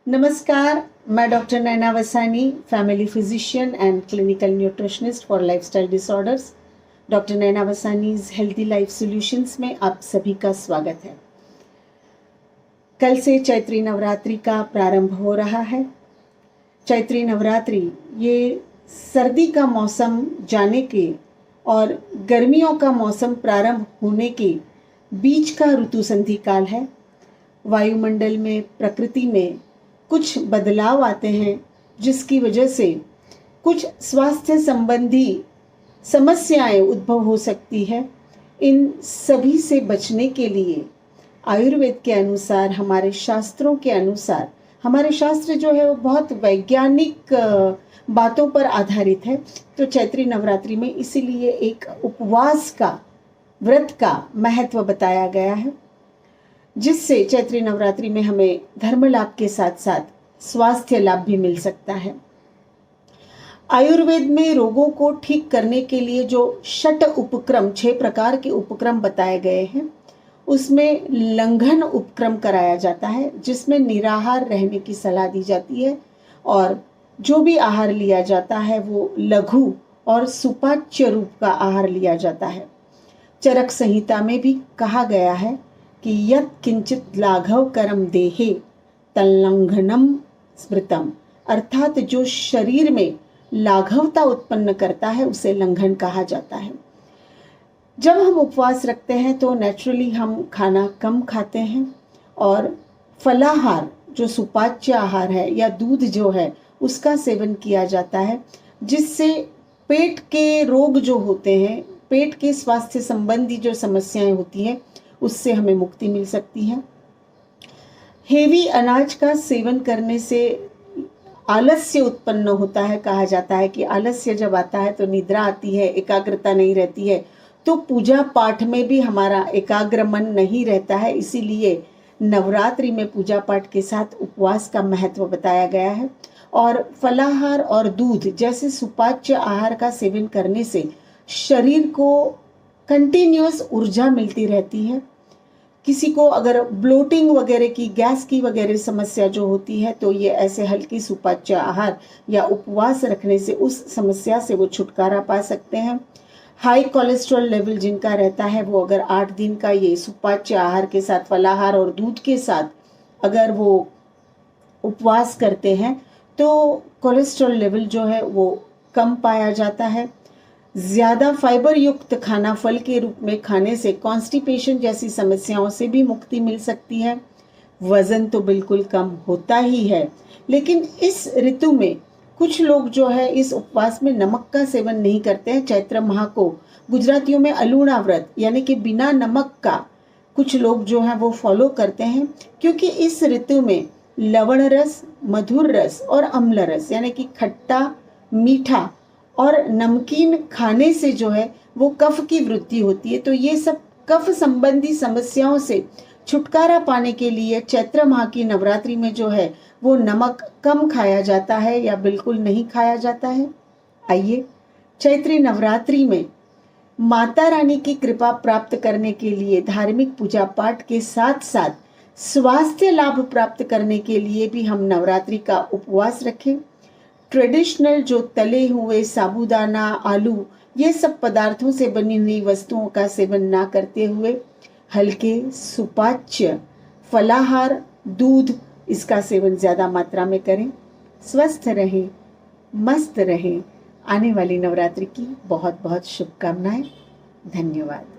नमस्कार, मैं doctor Naina Vasani, family physician and clinical nutritionist for lifestyle disorders. Doctor Naina Vasani's healthy life solutions में आप सभी का स्वागत है। कल से चैत्री नवरात्रि का प्रारंभ हो रहा है। चैत्री नवरात्रि ये सर्दी का मौसम जाने के और गर्मियों का मौसम प्रारंभ होने के बीच का ऋतु संधि काल है। वायुमंडल में, प्रकृति में कुछ बदलाव आते हैं जिसकी वजह से कुछ स्वास्थ्य संबंधी समस्याएं उद्भव हो सकती है। इन सभी से बचने के लिए आयुर्वेद के अनुसार, हमारे शास्त्रों के अनुसार, हमारे शास्त्र जो है वो बहुत वैज्ञानिक बातों पर आधारित है। तो चैत्री नवरात्रि में इसीलिए एक उपवास का, व्रत का महत्व बताया गया है, जिससे चैत्री नवरात्रि में हमें धर्म लाभ के साथ साथ स्वास्थ्य लाभ भी मिल सकता है। आयुर्वेद में रोगों को ठीक करने के लिए जो 6 प्रकार के उपक्रम बताए गए हैं, उसमें लंघन उपक्रम कराया जाता है, जिसमें निराहार रहने की सलाह दी जाती है और जो भी आहार लिया जाता है वो लघु और सुपाच्य रूप का आहार लिया जाता है। चरक संहिता में भी कहा गया है कि यत् किंचित लाघव करम देहे तल्लंघनम स्मृतम, अर्थात जो शरीर में लाघवता उत्पन्न करता है उसे लंघन कहा जाता है। जब हम उपवास रखते हैं तो नेचुरली हम खाना कम खाते हैं और फलाहार जो सुपाच्य आहार है या दूध जो है उसका सेवन किया जाता है, जिससे पेट के रोग जो होते हैं, पेट के स्वास्थ्य संबंधी जो समस्याएं होती हैं, उससे हमें मुक्ति मिल सकती है। हेवी अनाज का सेवन करने से आलस्य उत्पन्न होता है। कहा जाता है कि आलस्य जब आता है तो निद्रा आती है, एकाग्रता नहीं रहती है, तो पूजा पाठ में भी हमारा एकाग्र मन नहीं रहता है। इसीलिए नवरात्रि में पूजा पाठ के साथ उपवास का महत्व बताया गया है। और फलाहार और दूध जैसे सुपाच्य आहार का सेवन करने से शरीर को कंटिन्यूअस ऊर्जा मिलती रहती है। किसी को अगर ब्लोटिंग वगैरह की, गैस की वगैरह समस्या जो होती है, तो ये ऐसे हल्की सुपाच्य आहार या उपवास रखने से उस समस्या से वो छुटकारा पा सकते हैं। हाई कोलेस्ट्रॉल लेवल जिनका रहता है वो अगर 8 दिन का ये सुपाच्य आहार के साथ, फलाहार और दूध के साथ अगर वो उपवास करते हैं तो कोलेस्ट्रॉल लेवल जो है वो कम पाया जाता है। ज़्यादा फाइबर युक्त खाना फल के रूप में खाने से कॉन्स्टिपेशन जैसी समस्याओं से भी मुक्ति मिल सकती है। वज़न तो बिल्कुल कम होता ही है, लेकिन इस ऋतु में कुछ लोग जो है इस उपवास में नमक का सेवन नहीं करते हैं। चैत्र माह को गुजरातियों में अलूणा व्रत यानी कि बिना नमक का कुछ लोग जो है वो फॉलो करते हैं, क्योंकि इस ऋतु में लवण रस, मधुर रस और अम्ल रस यानी कि खट्टा, मीठा और नमकीन खाने से जो है वो कफ की वृद्धि होती है। तो ये सब कफ संबंधी समस्याओं से छुटकारा पाने के लिए चैत्र माह की नवरात्रि में जो है वो नमक कम खाया जाता है या बिल्कुल नहीं खाया जाता है। आइए चैत्री नवरात्रि में माता रानी की कृपा प्राप्त करने के लिए धार्मिक पूजा पाठ के साथ साथ स्वास्थ्य लाभ प्राप्त करने के लिए भी हम नवरात्रि का उपवास रखें। ट्रेडिशनल जो तले हुए साबूदाना, आलू, ये सब पदार्थों से बनी हुई वस्तुओं का सेवन ना करते हुए हल्के सुपाच्य फलाहार, दूध, इसका सेवन ज़्यादा मात्रा में करें। स्वस्थ रहें, मस्त रहें। आने वाली नवरात्रि की बहुत बहुत शुभकामनाएं। धन्यवाद।